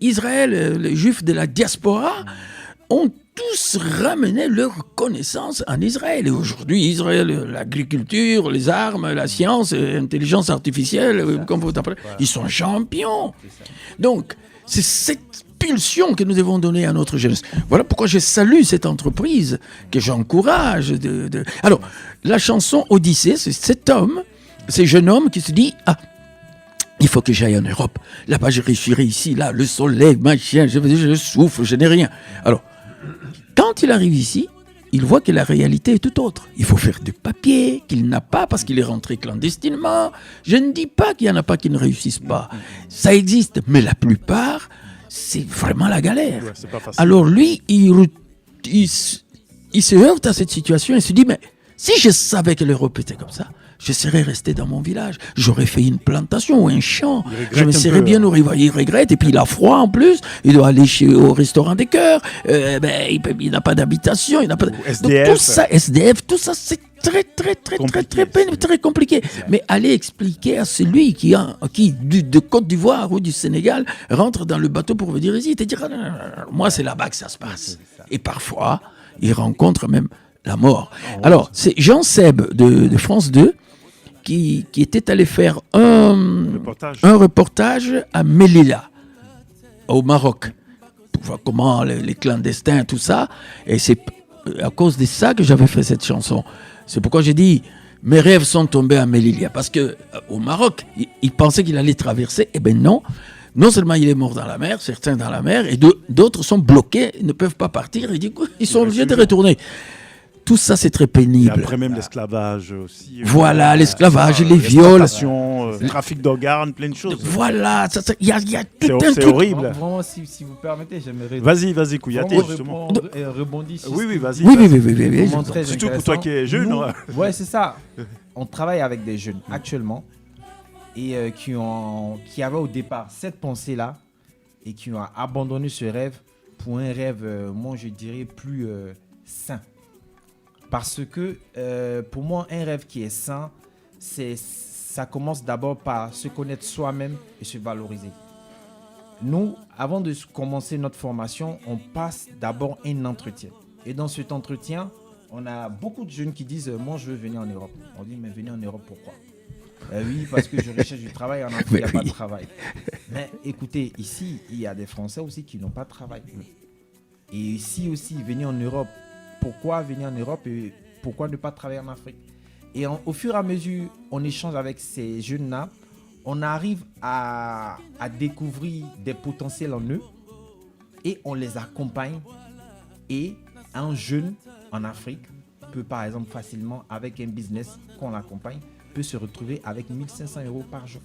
Speaker 3: Israël, les Juifs de la diaspora ont tous ramené leur connaissance en Israël. Et aujourd'hui, Israël, l'agriculture, les armes, la science, l'intelligence artificielle, comme vous appelez, ils sont champions. Donc, c'est cette pulsion que nous devons donner à notre jeunesse. Voilà pourquoi je salue cette entreprise, que j'encourage. Alors, la chanson Odyssée, c'est cet homme, ce jeune homme qui se dit « Ah, il faut que j'aille en Europe. Là-bas, je réussirai ici, là, le soleil, machin, je souffle, je n'ai rien. » Alors, quand il arrive ici, il voit que la réalité est tout autre. Il faut faire du papier qu'il n'a pas parce qu'il est rentré clandestinement. Je ne dis pas qu'il n'y en a pas qui ne réussissent pas. Ça existe, mais la plupart, c'est vraiment la galère.
Speaker 2: Ouais, c'est pas facile.
Speaker 3: Alors lui, il se heurte à cette situation et se dit, mais si je savais que l'Europe était comme ça, je serais resté dans mon village. J'aurais fait une plantation ou un champ. Je me serais bien nourri. Il regrette. Et puis il a froid en plus. Il doit aller au restaurant des cœurs. Il n'a pas d'habitation. Il n'a pas.
Speaker 2: SDF.
Speaker 3: Donc tout ça, SDF, tout ça, c'est très compliqué. Mais allez expliquer à celui qui de Côte d'Ivoire ou du Sénégal rentre dans le bateau pour venir ici. Il te dira, moi c'est là-bas que ça se passe. Et parfois, il rencontre même la mort. Alors, c'est Jean Seb de France 2 qui était allé faire un reportage à Melilla, au Maroc, pour voir comment les clandestins, tout ça. Et c'est à cause de ça que j'avais fait cette chanson. C'est pourquoi j'ai dit, mes rêves sont tombés à Melilla. Parce qu'au Maroc, il pensait qu'il allait traverser. Eh bien non. Non seulement il est mort dans la mer, certains dans la mer, et d'autres sont bloqués, ne peuvent pas partir. Et du coup, ils sont obligés de retourner. Tout ça, c'est très pénible.
Speaker 2: Et après même l'esclavage aussi.
Speaker 3: Voilà, l'esclavage, les viols.
Speaker 2: Le trafic d'organes, plein de choses.
Speaker 3: Voilà, il y a tout un truc.
Speaker 2: C'est horrible.
Speaker 7: Vraiment, si vous permettez, j'aimerais...
Speaker 2: Vas-y, Kouyaté, justement.
Speaker 7: Rebondis sur
Speaker 2: Oui, vas-y.
Speaker 3: Oui.
Speaker 2: Surtout pour toi qui es jeune.
Speaker 7: Ouais, c'est ça. On travaille avec des jeunes actuellement et qui avaient au départ cette pensée-là et qui ont abandonné ce rêve pour un rêve, moi je dirais, plus sain. Parce que pour moi, un rêve qui est sain, ça commence d'abord par se connaître soi-même et se valoriser. Nous, avant de commencer notre formation, on passe d'abord un entretien. Et dans cet entretien, on a beaucoup de jeunes qui disent « Moi, je veux venir en Europe ». On dit « Mais venez en Europe, pourquoi ?» Oui, parce que je recherche du travail, en Afrique, il n'y a pas de travail. Mais écoutez, ici, il y a des Français aussi qui n'ont pas de travail. Et ici aussi, venir en Europe, pourquoi venir en Europe et pourquoi ne pas travailler en Afrique? Et au fur et à mesure, on échange avec ces jeunes-là, on arrive à découvrir des potentiels en eux et on les accompagne. Et un jeune en Afrique peut par exemple facilement, avec un business qu'on l'accompagne, peut se retrouver avec 1500 € par jour.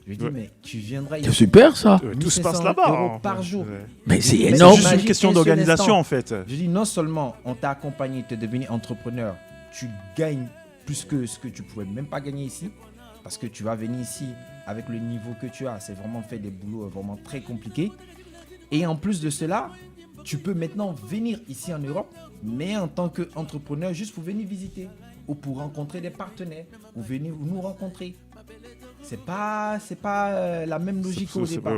Speaker 7: Je lui dis, mais tu viendras ici.
Speaker 3: C'est super ça.
Speaker 2: Tout se passe là-bas.
Speaker 7: Par jour.
Speaker 3: Mais c'est énorme.
Speaker 2: C'est juste une question d'organisation en fait.
Speaker 7: Je dis, non seulement on t'a accompagné, tu es devenu entrepreneur, tu gagnes plus que ce que tu pouvais même pas gagner ici, parce que tu vas venir ici avec le niveau que tu as. C'est vraiment fait des boulots vraiment très compliqués. Et en plus de cela, tu peux maintenant venir ici en Europe, mais en tant qu'entrepreneur, juste pour venir visiter ou pour rencontrer des partenaires ou venir nous rencontrer. C'est pas la même logique au départ.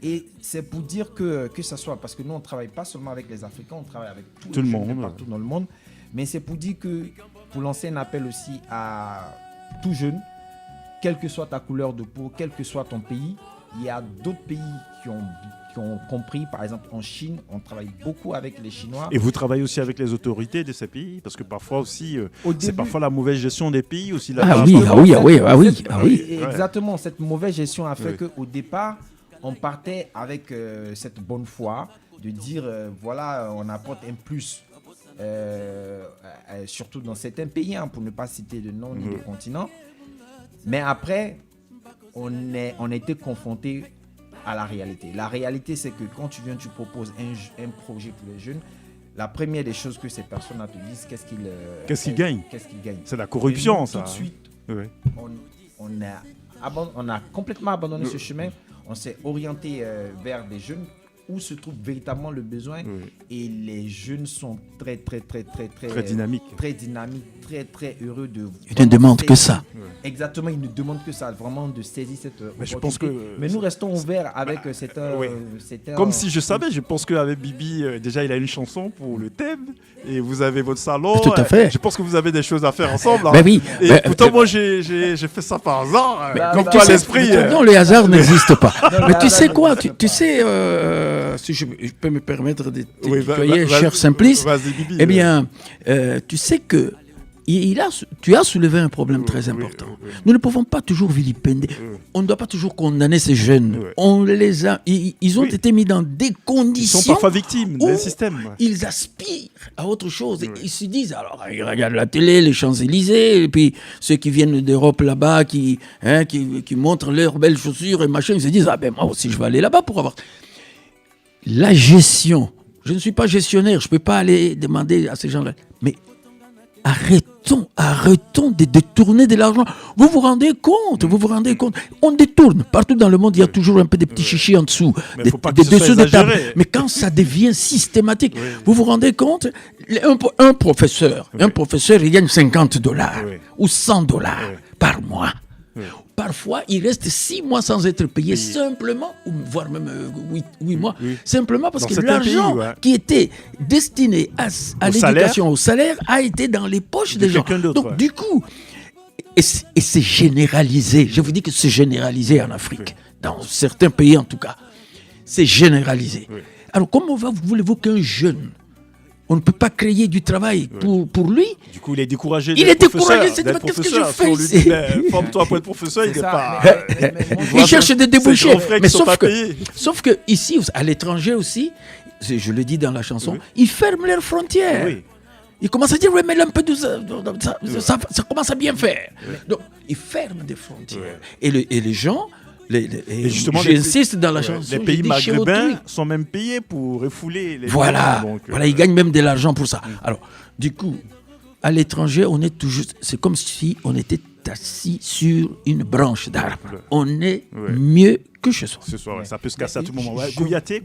Speaker 7: Et c'est pour dire que ça soit, parce que nous on travaille pas seulement avec les Africains, on travaille avec tout le monde partout dans le monde. Mais c'est pour dire que, pour lancer un appel aussi à tout jeune, quelle que soit ta couleur de peau, quel que soit ton pays, il y a d'autres pays qui ont compris. Par exemple, en Chine, on travaille beaucoup avec les Chinois.
Speaker 2: Et vous travaillez aussi avec les autorités de ces pays? Parce que parfois aussi, c'est
Speaker 7: début-
Speaker 2: parfois la mauvaise gestion des pays aussi.
Speaker 7: Exactement, cette mauvaise gestion a fait qu'au départ, on partait avec cette bonne foi de dire, voilà, on apporte un plus. Surtout dans certains pays, pour ne pas citer de nom ni de continent. Mais après, on était confronté à la réalité. La réalité, c'est que quand tu proposes un projet pour les jeunes, la première des choses que ces personnes te disent, qu'est-ce qu'ils gagnent.
Speaker 2: C'est la corruption,
Speaker 7: et nous,
Speaker 2: ça.
Speaker 7: Tout de suite,
Speaker 2: Ouais.
Speaker 7: on a complètement abandonné ce chemin. On s'est orienté vers des jeunes où se trouve véritablement le besoin. Et les jeunes sont très
Speaker 2: dynamiques.
Speaker 7: Très heureux de...
Speaker 3: Ils ne demandent que ça.
Speaker 7: Exactement, ils ne demandent que ça, vraiment de saisir cette
Speaker 2: Mais je pense que
Speaker 7: mais nous restons ouverts avec cette...
Speaker 2: Comme si je savais, je pense qu'avec Bibi, déjà il a une chanson pour le thème et vous avez votre salon.
Speaker 3: Tout à fait.
Speaker 2: Je pense que vous avez des choses à faire ensemble.
Speaker 3: Ben oui.
Speaker 2: Et pourtant, moi j'ai fait ça par hasard. Comme toi, l'esprit.
Speaker 3: Non, le hasard n'existe pas. Mais tu sais quoi? Tu sais, si je peux me permettre de tutoyer, cher Simplice,
Speaker 2: Vas-y, Bibi.
Speaker 3: eh bien, tu sais que tu as soulevé un problème très important. Nous ne pouvons pas toujours vilipender. On ne doit pas toujours condamner ces jeunes. On les a, ils ont été mis dans des conditions.
Speaker 2: Ils sont parfois victimes d'un système.
Speaker 3: Ils aspirent à autre chose. Ils se disent, alors, ils regardent la télé, les Champs-Élysées, et puis ceux qui viennent d'Europe là-bas, qui montrent leurs belles chaussures et machin, ils se disent, ah ben moi aussi je vais aller là-bas pour avoir... La gestion. Je ne suis pas gestionnaire, je ne peux pas aller demander à ces gens-là. Mais arrêtons de détourner de l'argent. Vous vous rendez compte? On détourne. Partout dans le monde, il y a toujours un peu des petits chichis en dessous,
Speaker 2: Mais
Speaker 3: des
Speaker 2: faut pas que ce
Speaker 3: dessous
Speaker 2: soit
Speaker 3: de table.
Speaker 2: exagéré.
Speaker 3: Mais quand ça devient systématique, vous vous rendez compte? Un professeur, il gagne $50 ou $100 par mois. Parfois, il reste 6 mois sans être payé, simplement, ou voire même 8 mois, simplement parce
Speaker 2: Dans
Speaker 3: que
Speaker 2: certains
Speaker 3: l'argent
Speaker 2: pays,
Speaker 3: qui était destiné à l'éducation, au salaire, a été dans les poches des gens.
Speaker 2: quelqu'un d'autre,
Speaker 3: Donc, du coup, et c'est généralisé. Je vous dis que c'est généralisé en Afrique, dans certains pays en tout cas. C'est généralisé. Alors, comment voulez-vous qu'un jeune, on ne peut pas créer du travail pour lui?
Speaker 2: Du coup, il est découragé.
Speaker 3: Il est découragé, c'est qu'est-ce que je fais ici?
Speaker 2: Forme-toi pour être professeur, il n'est pas.
Speaker 3: Il cherche des débouchés. Mais
Speaker 2: Mais
Speaker 3: sauf que ici, à l'étranger aussi, je le dis dans la chanson, ils ferment leurs frontières. Ils commencent à dire, oui, mais là, un peu de ça commence à bien faire. Donc, ils ferment des frontières. Et les gens...
Speaker 2: Et justement,
Speaker 3: j'insiste dans la chanson.
Speaker 2: Les pays maghrébins sont même payés pour refouler les
Speaker 3: voilà,
Speaker 2: migrants, donc,
Speaker 3: voilà, ils gagnent même de l'argent pour ça. Alors, du coup, à l'étranger, on est toujours... C'est comme si on était assis sur une branche d'arbre. On est mieux que chez soi.
Speaker 2: Ce soir, ça peut se casser à tout moment.
Speaker 7: Kouyaté,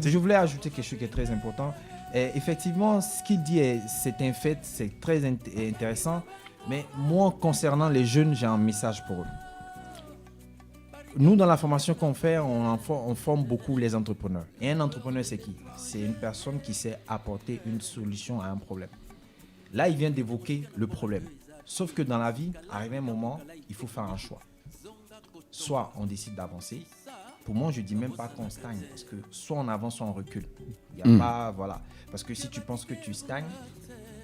Speaker 7: je voulais ajouter quelque chose qui est très important. Et effectivement, ce qu'il dit, c'est un fait, c'est très intéressant. Mais moi, concernant les jeunes, j'ai un message pour eux. Nous, dans la formation qu'on fait, on forme beaucoup les entrepreneurs. Et un entrepreneur, c'est qui? C'est une personne qui sait apporter une solution à un problème. Là, il vient d'évoquer le problème. Sauf que dans la vie, arrivé un moment, il faut faire un choix. Soit on décide d'avancer. Pour moi, je ne dis même pas qu'on stagne. Parce que soit on avance, soit on recule. Il n'y a pas... Voilà. Parce que si tu penses que tu stagnes,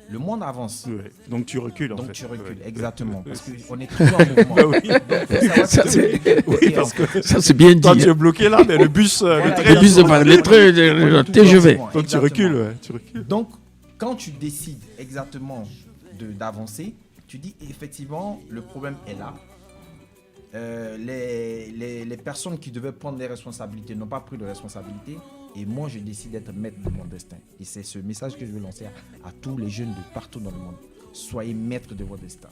Speaker 7: le monde avance.
Speaker 2: Donc tu recules en fait.
Speaker 7: Donc tu recules, exactement. Parce qu'on est toujours en mouvement.
Speaker 3: Ça c'est bien dit.
Speaker 2: Toi tu es bloqué là, mais le bus,
Speaker 3: le TGV.
Speaker 2: Donc tu recules,
Speaker 7: Donc quand tu décides exactement d'avancer, tu dis effectivement le problème est là. Les personnes qui devaient prendre des responsabilités n'ont pas pris de responsabilité. Et moi, je décide d'être maître de mon destin. Et c'est ce message que je veux lancer à tous les jeunes de partout dans le monde. Soyez maître de votre destin.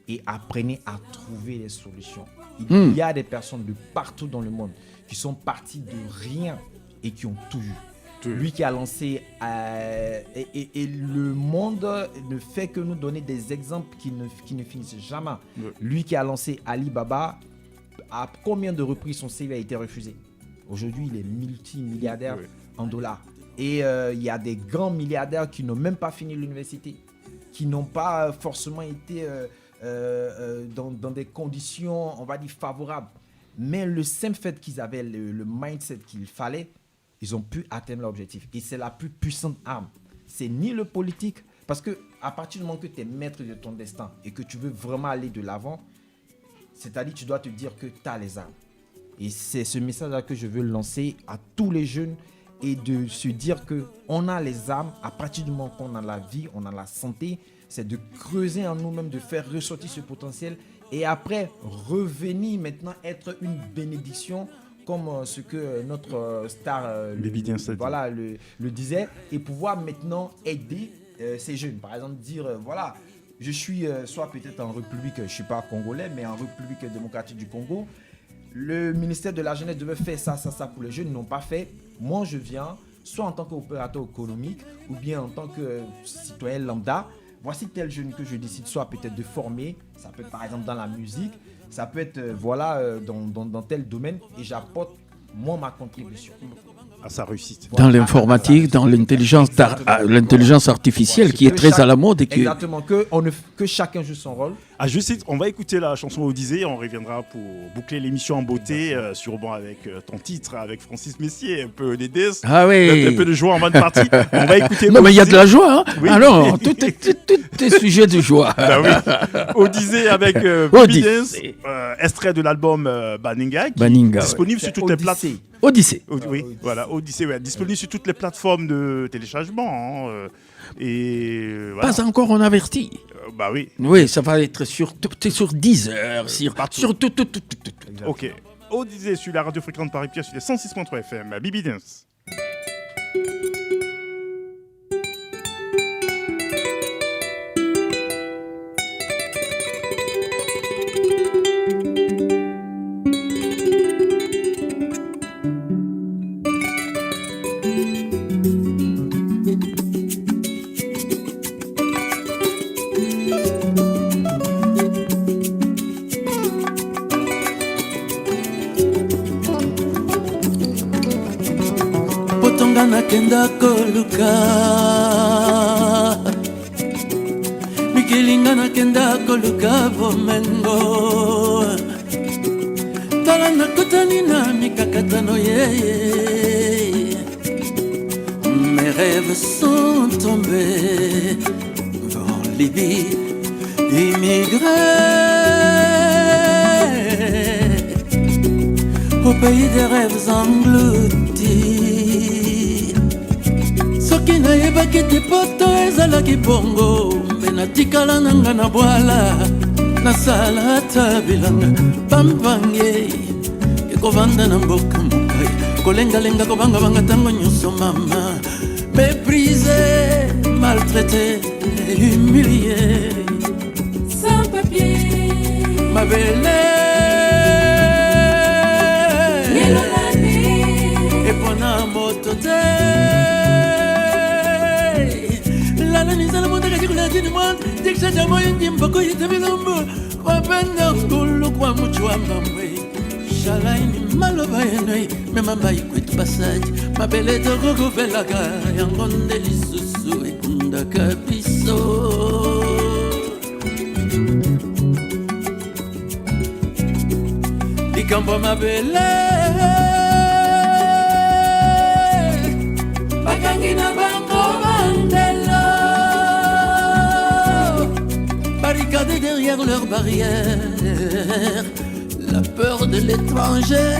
Speaker 7: Et apprenez à trouver les solutions. Il y a des personnes de partout dans le monde qui sont parties de rien et qui ont tout eu. Lui qui a lancé... et le monde ne fait que nous donner des exemples qui ne finissent jamais. Lui qui a lancé Alibaba, à combien de reprises son CV a été refusé? Aujourd'hui, il est multimilliardaire en dollars. Et il y a des grands milliardaires qui n'ont même pas fini l'université, qui n'ont pas forcément été dans des conditions, on va dire, favorables. Mais le simple fait qu'ils avaient le mindset qu'il fallait, ils ont pu atteindre l'objectif. Et c'est la plus puissante arme. C'est ni le politique, parce que à partir du moment que tu es maître de ton destin et que tu veux vraiment aller de l'avant, c'est-à-dire tu dois te dire que tu as les armes. Et c'est ce message-là que je veux lancer à tous les jeunes et de se dire qu'on a les armes à partir du moment qu'on a la vie, on a la santé. C'est de creuser en nous-mêmes, de faire ressortir ce potentiel et après revenir maintenant être une bénédiction comme ce que notre star le disait et pouvoir maintenant aider ces jeunes. Par exemple, dire voilà, je suis soit peut-être en République, je ne suis pas congolais, mais en République démocratique du Congo. Le ministère de la Jeunesse devait faire ça pour les jeunes, ils n'ont pas fait. Moi, je viens, soit en tant qu'opérateur économique ou bien en tant que citoyen lambda. Voici tel jeune que je décide soit peut-être de former. Ça peut être par exemple dans la musique, ça peut être dans tel domaine et j'apporte moi ma contribution.
Speaker 2: À sa réussite.
Speaker 3: Dans l'informatique, dans l'intelligence artificielle qui est très à la mode. Et qui...
Speaker 7: Exactement, que chacun joue son rôle.
Speaker 2: Ah, je sais, on va écouter la chanson Odyssée, on reviendra pour boucler l'émission en beauté avec ton titre, avec Francis Messier, un peu d'aides, un peu de joie en bonne partie. On va écouter.
Speaker 3: Non, mais il y a de la joie, hein. Oui. Alors, tout est sujet de joie.
Speaker 2: Ben oui. Odyssée avec Odyssée. Extrait de l'album Baninga, disponible sur toutes les plateformes.
Speaker 3: Odyssée.
Speaker 2: Oui, voilà, Odyssée, disponible sur toutes les plateformes de téléchargement. Voilà.
Speaker 3: Pas encore, on avertit.
Speaker 2: Bah oui.
Speaker 3: Oui, ça va être sur Deezer, sur tout.
Speaker 2: Ok. Odyssée sur la radio fréquente Paris-Pierre sur les 106.3 FM. Bibi Dance.
Speaker 5: nakenda koluka mikilinga nakenda koluka bomengo tala nakutani na mikakatano yeye mes rêves sont tombés en Libye immigré au pays des rêves engloutis soki nayebaki te poto ezalaki bongo mpe natikala nanga na bwala nasala ata bilanga pampange ekovanda na mboka mokai kolengalenga kobangabanga ntango nyonso mama méprisé maltraité humilié sans papier mabele epona moto te lala nizala motaka jikulajini mwana jikishaja moyo njimbako yitabilombo kwapenda ngulu kwa muchwa mamwe shalaini maloba yenoi memamba ikwetu basaji mabele tokokovelaka yango nde lisusu ekundaka biso likambo mabele bakangi na bango bandelo barricadés derrière leurs barrières la peur de l'étranger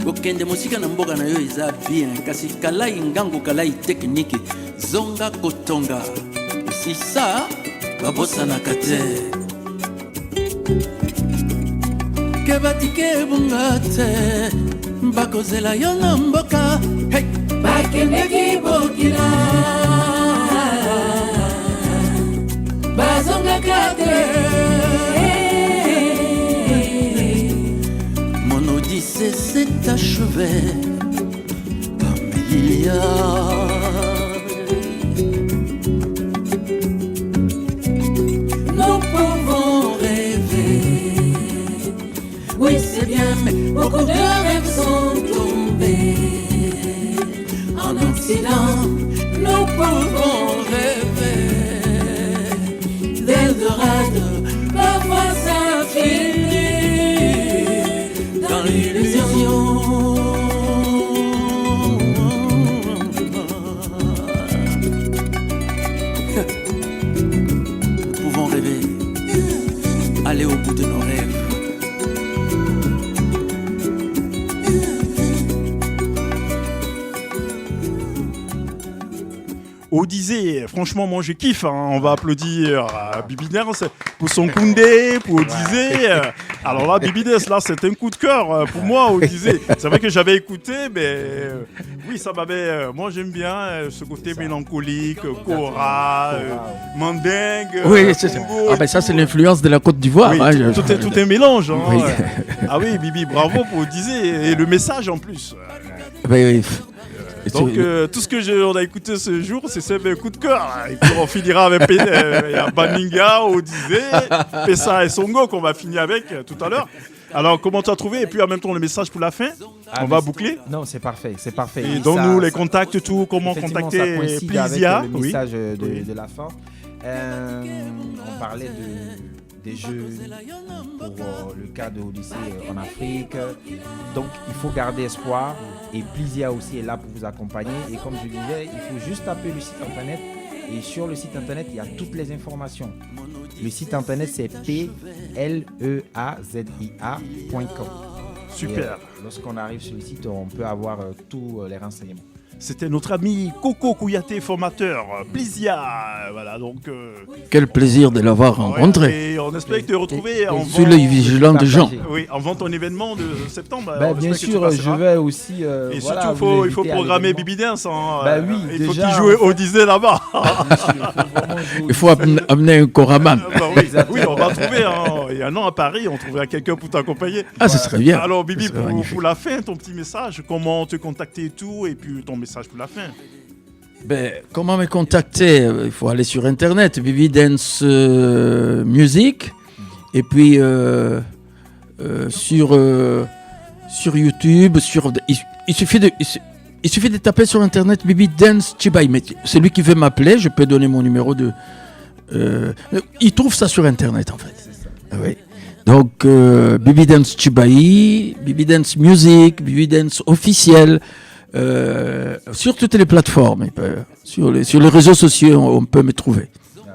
Speaker 5: kokende mosika na mboka na yo eza bien kasi kalai ngango kalai technique zonga kotonga si ça babosanaka te ke batike ebunga te bakozela yo na mboka hey! bakendeki bokila bazongaka te mon odyssée s'est achevée parmi milliards nous pouvons rêver oui c'est bien mais beaucoup de rêves sont tombés en Occident nous pouvons rêver d'Eldorado parfois ça
Speaker 2: Odizé, franchement, moi je kiffe. Hein. On va applaudir Bibi Dance pour son Koundé, pour Odizé. Alors là, Bibi Dance, là, c'est un coup de cœur pour moi, Odizé. C'est vrai que j'avais écouté, mais oui, ça m'avait. Moi, j'aime bien ce côté mélancolique, Kora, Mandingue.
Speaker 3: Oui, c'est ça.
Speaker 2: Congo
Speaker 3: Ah ben ça, c'est l'influence de la Côte d'Ivoire.
Speaker 2: Oui,
Speaker 3: hein,
Speaker 2: tout est mélange. Hein.
Speaker 3: Oui.
Speaker 2: Ah oui, Bibi, bravo pour Odizé. Et le message en plus.
Speaker 3: Ben, oui.
Speaker 2: Donc tout ce que on a écouté ce jour, c'est ce coup de cœur. Là. Et puis on finira avec Baninga, Odizé, Pessa et Songo qu'on va finir avec tout à l'heure. Alors comment tu as trouvé? Et puis en même temps le message pour la fin, on va boucler.
Speaker 7: Non, c'est parfait, c'est parfait.
Speaker 2: Et donne-nous les contacts, tout, comment contacter Plisia.
Speaker 7: Avec le message de la fin. On parlait des jeux pour le cas de Odyssée en Afrique. Donc il faut garder espoir et Plisia aussi est là pour vous accompagner. Et comme je disais, il faut juste taper le site internet et sur le site internet il y a toutes les informations. Le site internet c'est pleazia.com.
Speaker 2: Super.
Speaker 7: Et, lorsqu'on arrive sur le site, on peut avoir tous les renseignements.
Speaker 2: C'était notre ami Coco Kouyaté, formateur, Plisia. Voilà, donc.
Speaker 3: Quel plaisir de l'avoir rencontré.
Speaker 2: Ouais, et on espère te retrouver en
Speaker 3: Sous l'œil vigilant de Jean.
Speaker 2: Oui, avant ton événement de septembre.
Speaker 7: Bien sûr, je vais aussi.
Speaker 2: Et surtout, il faut programmer Bibi Dance. Hein,
Speaker 7: oui,
Speaker 2: il faut qu'il joue au Disney là-bas.
Speaker 3: Il faut amener un choraman.
Speaker 2: Oui, on va trouver. Hein. Il y a un an à Paris, on trouvera quelqu'un pour t'accompagner.
Speaker 3: Ah, ce serait bien.
Speaker 2: Alors, Bibi, pour la fin, ton petit message, comment te contacter et tout, et puis ton message pour la fin.
Speaker 3: Comment me contacter? Il faut aller sur internet, Bibi Dance Music, et puis sur YouTube, il suffit de taper sur internet Bibi Dance Chibai. Mais celui qui veut m'appeler, je peux donner mon numéro de. Il trouve ça sur internet en fait. Oui. Donc Bibi Dance Chibai, Bibi Dance Music, Bibi Dance officiel. Sur toutes les plateformes, sur les réseaux sociaux, on peut me trouver.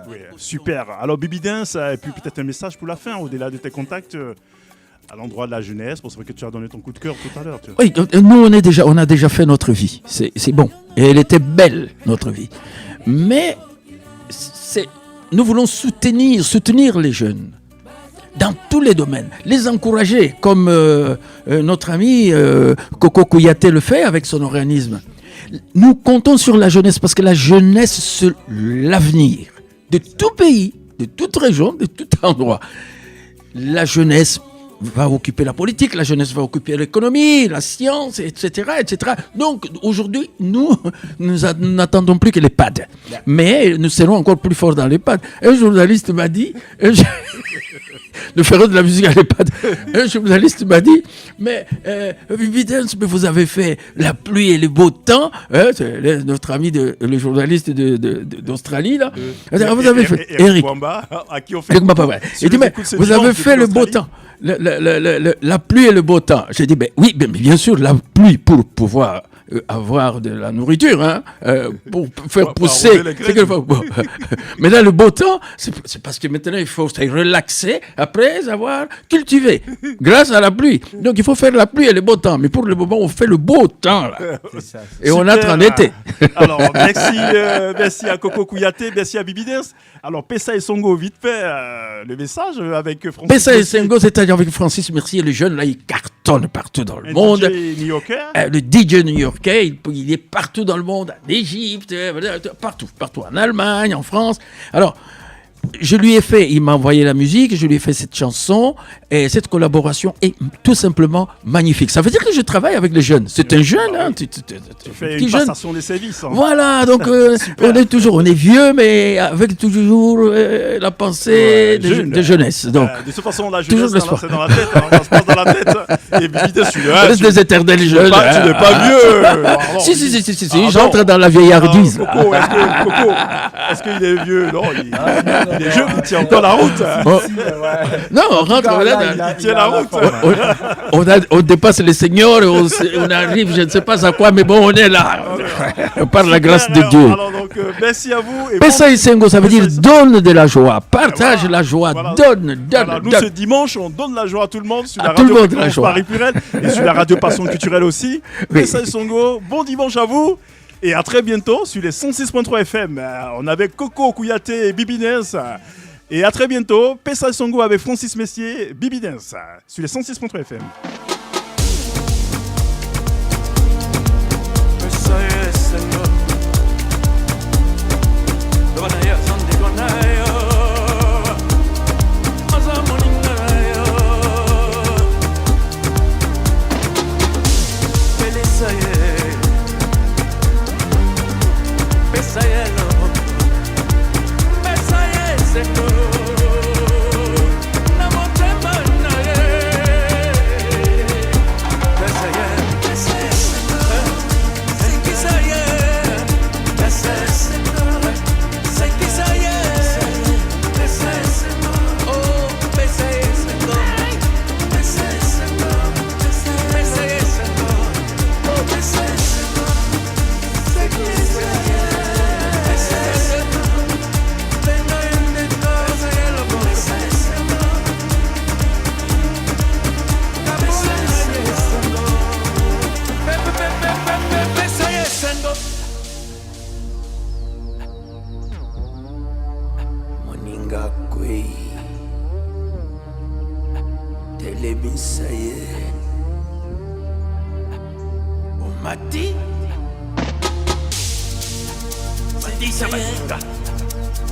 Speaker 2: Oui, super. Alors Bibi Dance, et puis peut-être un message pour la fin, au-delà de tes contacts, à l'endroit de la jeunesse, pour savoir que tu as donné ton coup de cœur tout à l'heure.
Speaker 3: Oui, nous on a déjà fait notre vie, c'est bon. Et elle était belle, notre vie. Mais nous voulons soutenir les jeunes. Dans tous les domaines, les encourager, comme notre ami Coco Kouyaté le fait avec son organisme. Nous comptons sur la jeunesse parce que la jeunesse, c'est l'avenir de tout pays, de toute région, de tout endroit. La jeunesse va occuper la politique, la jeunesse va occuper l'économie, la science, etc., etc. Donc aujourd'hui, nous n'attendons plus que l'EHPAD. Mais nous serons encore plus forts dans l'EHPAD. Un journaliste m'a dit... Nous ferons de la musique à l'EHPAD. Un journaliste m'a dit, mais Bibi Dance, mais vous avez fait la pluie et le beau temps. C'est notre ami, le journaliste d'Australie, là. Vous avez fait... Eric
Speaker 2: Wamba, à qui on fait...
Speaker 3: Il dit, mais vous avez fait le beau temps. La pluie et le beau temps. J'ai dit, oui, mais bien sûr, la pluie pour pouvoir avoir de la nourriture, hein, pour faire pousser. Mais là, le beau temps, c'est parce que maintenant, il faut se relaxer après avoir cultivé, grâce à la pluie. Donc, il faut faire la pluie et le beau temps. Mais pour le moment, on fait le beau temps, là. Et
Speaker 2: super.
Speaker 3: On entre en été.
Speaker 2: Alors, merci à Coco Kouyaté, merci à Bibi Dance. Alors, Pessa et Songo, vite fait, le message avec Francis.
Speaker 3: Pessa et Songo, c'est-à-dire avec Francis Mercier, les jeunes, là, ils cartonnent partout dans le monde.
Speaker 2: DJ new-yorkais.
Speaker 3: Le DJ new-yorkais, il est partout dans le monde, en Égypte, partout, en Allemagne, en France. Alors, il m'a envoyé la musique, je lui ai fait cette chanson, et cette collaboration est tout simplement magnifique. Ça veut dire que je travaille avec les jeunes. C'est un jeune, hein.
Speaker 2: Tu fais une passation des services. Hein.
Speaker 3: Voilà, donc on est vieux, mais avec toujours la pensée de jeunesse. Donc,
Speaker 2: de toute façon, la jeunesse, c'est dans la tête. Hein. Ça se passe dans la tête. Et Bibi,
Speaker 3: on est des éternels jeunes.
Speaker 2: Tu n'es pas vieux.
Speaker 3: Si, j'entre dans la vieillardise.
Speaker 2: Coco, est-ce qu'il est vieux? Non, il est jeune, il tient encore la route.
Speaker 3: Non, on rentre là.
Speaker 2: Il tient la route.
Speaker 3: On dépasse les seniors, on arrive, je ne sais pas à quoi, mais bon, on est là. Par la grâce de Dieu.
Speaker 2: Alors, donc, merci à vous.
Speaker 3: Pessa et Songo, ça veut dire donne de la joie, partage la joie, donne.
Speaker 2: Nous, ce dimanche, on donne la joie à tout le monde sur la radio Paris Purel et sur la radio Passion Culturelle aussi. Pessa et Songo, bon dimanche à vous. Et à très bientôt sur les 106.3 FM. On avait Coco Kouyaté et Bibi Dance. Et à très bientôt, Pessa Songo avec Francis Messier, Bibi Dance sur les 106.3 FM.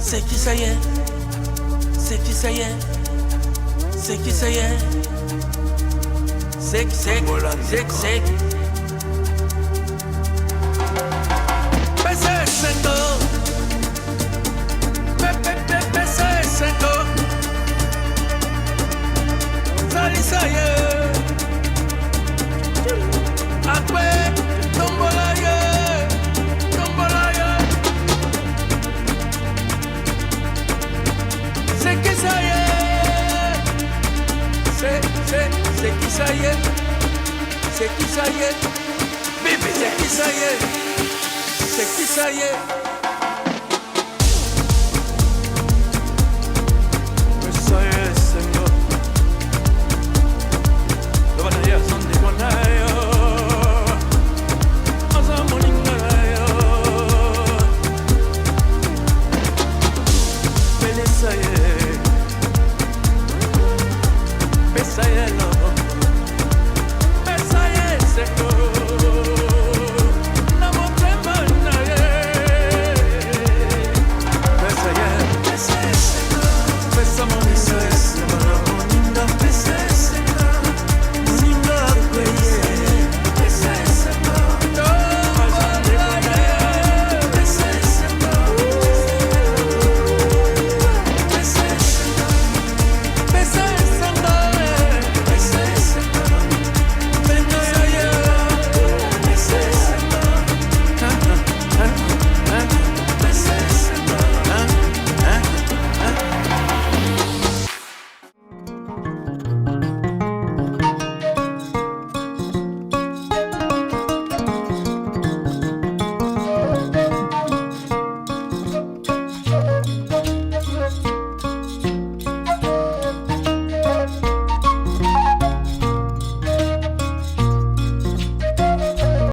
Speaker 8: C'est qui ça y est? C'est qui ça y est? C'est qui ça y est? C'est qui ça y est? Bébé, c'est qui ça y est? C'est qui ça y est?